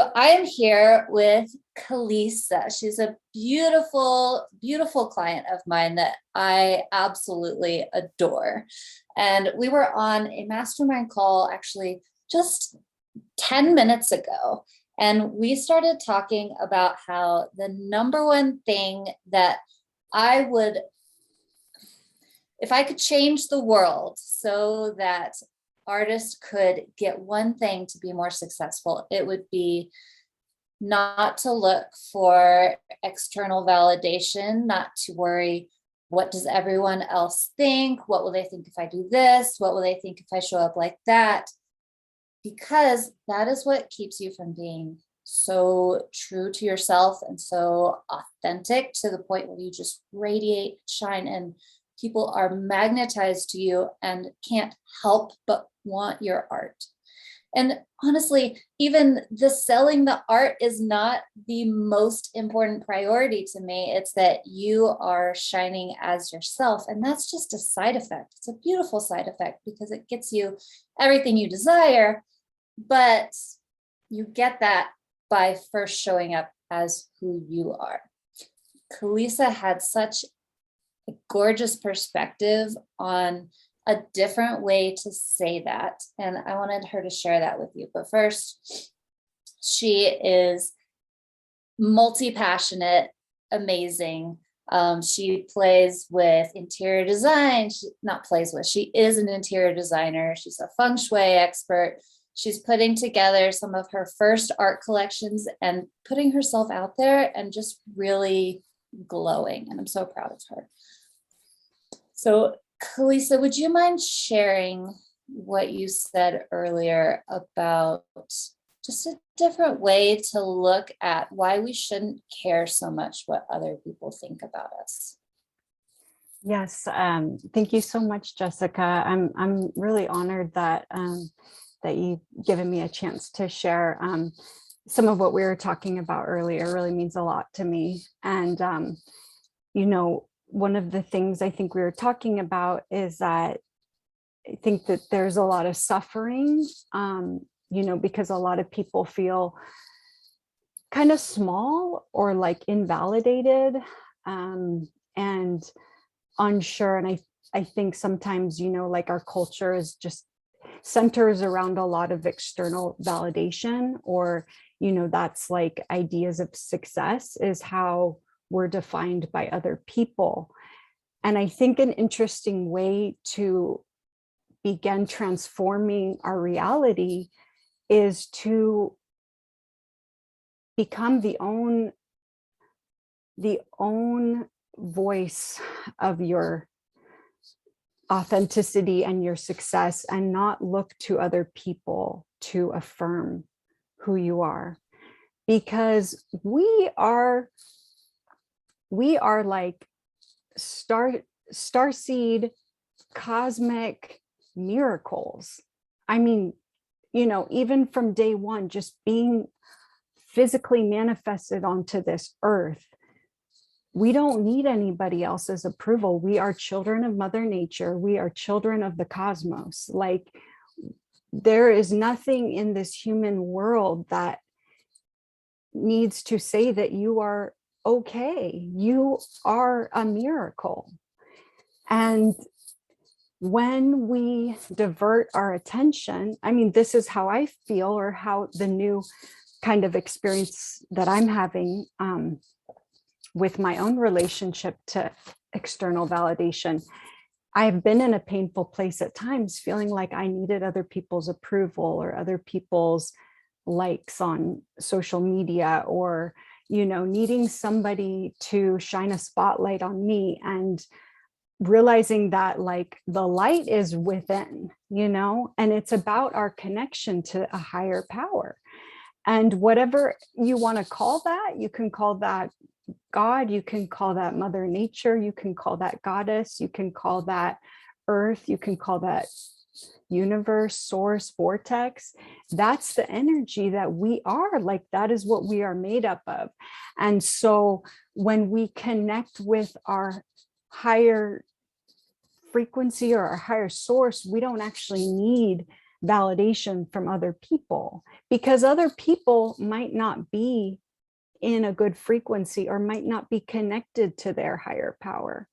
So I am here with Kaliisa. She's a beautiful, beautiful client of mine that I absolutely adore. And we were on a mastermind call actually just 10 minutes ago. And we started talking about how the number one thing that I would, if I could change the world so that artists could get one thing to be more successful, it would be not to look for external validation, not to worry, what does everyone else think? What will they think if I do this? What will they think if I show up like that? Because that is what keeps you from being so true to yourself and so authentic to the point where you just radiate, shine, and people are magnetized to you and can't help but want your art. And honestly, even the selling the art is not the most important priority to me. It's that you are shining as yourself. And that's just a side effect. It's a beautiful side effect because it gets you everything you desire, but you get that by first showing up as who you are. Kaliisa had such a gorgeous perspective on a different way to say that. And I wanted her to share that with you. But first, she is multi-passionate, amazing. She plays with interior design. She is an interior designer. She's a feng shui expert. She's putting together some of her first art collections and putting herself out there and just really glowing. And I'm so proud of her. So Kaliisa, would you mind sharing what you said earlier about just a different way to look at why we shouldn't care so much what other people think about us? Yes, thank you so much, Jessica. I'm really honored that that you've given me a chance to share some of what we were talking about earlier. It really means a lot to me. And one of the things I think we were talking about is that I think that there's a lot of suffering, because a lot of people feel kind of small or like invalidated and unsure. And I think sometimes, like our culture is just centers around a lot of external validation, or, that's like ideas of success is how we're defined by other people. And I think an interesting way to begin transforming our reality is to become the own voice of your authenticity and your success, and not look to other people to affirm who you are, because we are like starseed cosmic miracles. I mean, even from day one, just being physically manifested onto this earth, we don't need anybody else's approval. We are children of Mother Nature. We are children of the cosmos. Like, there is nothing in this human world that needs to say that you are okay. You are a miracle. And when we divert our attention, I mean, this is how I feel, or how the new kind of experience that I'm having with my own relationship to external validation. I've been in a painful place at times, feeling like I needed other people's approval or other people's likes on social media, or, needing somebody to shine a spotlight on me, and realizing that like the light is within, and it's about our connection to a higher power. And whatever you want to call that, you can call that God, you can call that Mother Nature, you can call that Goddess, you can call that Earth, you can call that universe, source, vortex. That's the energy that we are. Like, that is what we are made up of. And so when we connect with our higher frequency or our higher source, we don't actually need validation from other people, because other people might not be in a good frequency or might not be connected to their higher power.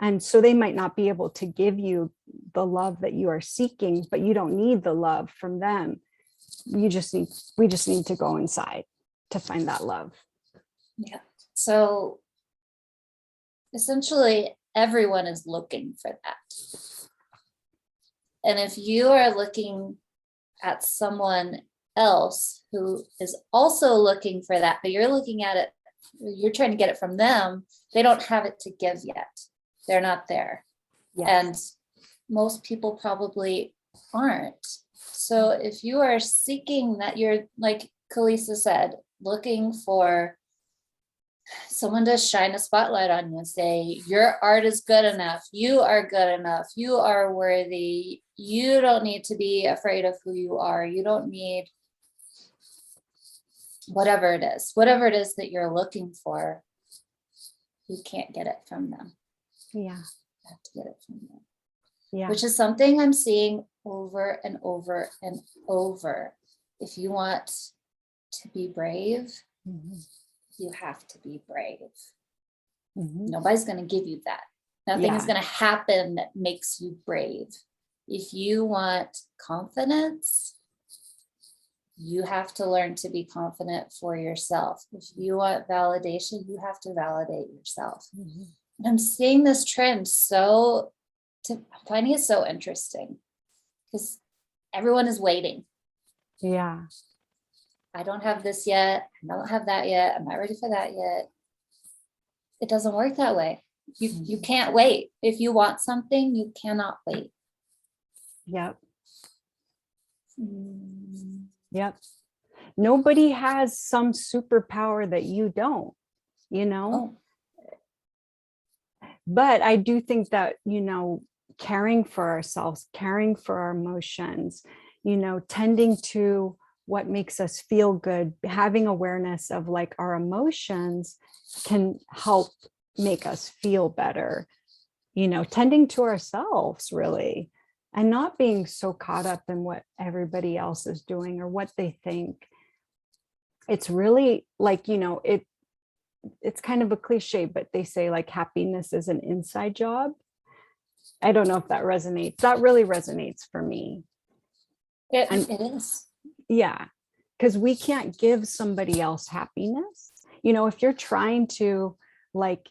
And so they might not be able to give you the love that you are seeking, but you don't need the love from them. We just need to go inside to find that love. Yeah. So essentially, everyone is looking for that. And if you are looking at someone else who is also looking for that, but you're looking at it, you're trying to get it from them, they don't have it to give yet. They're not there. Yes. And most people probably aren't. So if you are seeking that, you're like Kaliisa said, looking for someone to shine a spotlight on you and say, your art is good enough. You are good enough. You are worthy. You don't need to be afraid of who you are. You don't need whatever it is that you're looking for. You can't get it from them. Yeah. You have to get it from them. Yeah. Which is something I'm seeing over and over and over. If you want to be brave, you have to be brave. Nobody's going to give you that. Nothing is going to happen that makes you brave. If you want confidence, you have to learn to be confident for yourself. If you want validation, you have to validate yourself. And I'm seeing this trend I'm finding it so interesting because everyone is waiting. Yeah. I don't have this yet. I don't have that yet. I'm not ready for that yet. It doesn't work that way. You can't wait. If you want something, you cannot wait. Yep. Yep. Nobody has some superpower that you don't, Oh. But I do think that, caring for ourselves, caring for our emotions, tending to what makes us feel good, having awareness of like our emotions can help make us feel better, tending to ourselves really, and not being so caught up in what everybody else is doing or what they think. It's really like, it's kind of a cliche, but they say like happiness is an inside job. I don't know if that resonates. That really resonates for me. It is. Yeah, because we can't give somebody else happiness. If you're trying to like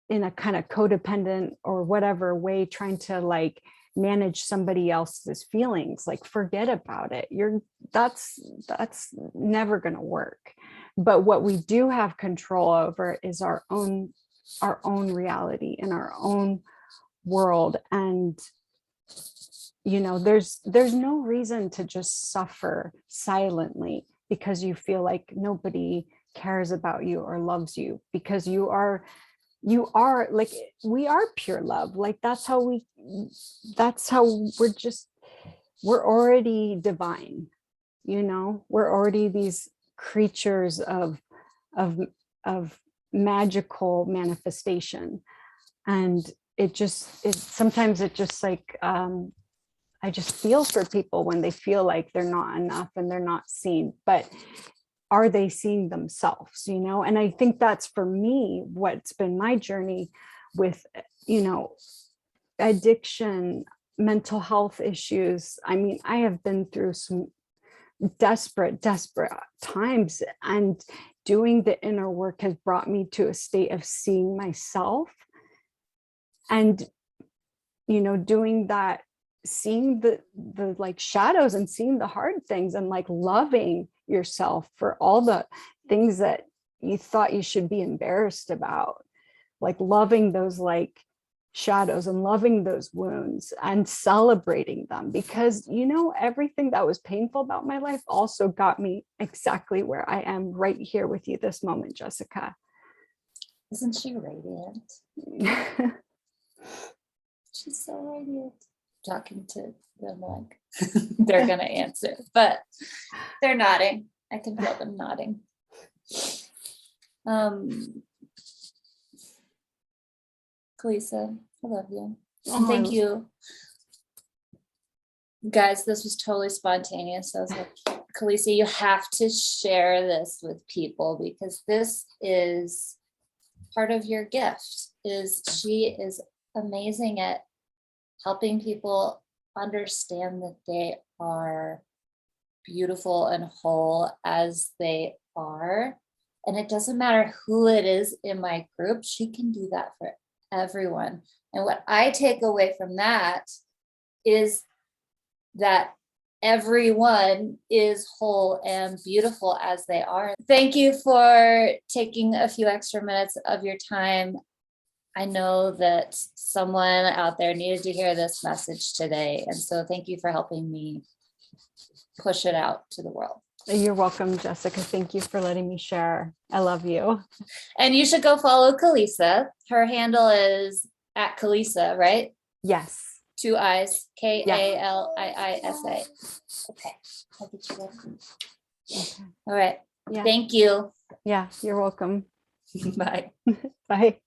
in a kind of codependent or whatever way, trying to like manage somebody else's feelings, like forget about it. That's never going to work. But what we do have control over is our own reality in our own world. And there's no reason to just suffer silently because you feel like nobody cares about you or loves you, because you are like, we are pure love. Like that's how we're already divine, we're already these creatures of magical manifestation. And sometimes it just like I just feel for people when they feel like they're not enough and they're not seen, but are they seeing themselves, And I think that's for me, what's been my journey with, addiction, mental health issues. I mean, I have been through some desperate times, and doing the inner work has brought me to a state of seeing myself and, doing that, seeing the like shadows and seeing the hard things and like loving yourself for all the things that you thought you should be embarrassed about, like loving those like shadows and loving those wounds and celebrating them, because everything that was painful about my life also got me exactly where I am right here with you this moment, Jessica. Isn't she radiant? She's so radiant. Talking to them like they're gonna answer, but they're nodding. I can feel them nodding. Kaliisa, I love you. And thank you Guys, this was totally spontaneous. I was like, Kaliisa, you have to share this with people because this is part of your gift. Is she is amazing at helping people understand that they are beautiful and whole as they are. And it doesn't matter who it is in my group, she can do that for everyone. And what I take away from that is that everyone is whole and beautiful as they are. Thank you for taking a few extra minutes of your time. I know that someone out there needed to hear this message today. And so thank you for helping me push it out to the world. You're welcome, Jessica. Thank you for letting me share. I love you. And you should go follow Kaliisa. Her handle is at Kaliisa, right? Yes. 2 I's, Kaliisa. Okay. I'll get you there. Okay. All right. Yeah. Thank you. Yeah, you're welcome. Bye. Bye.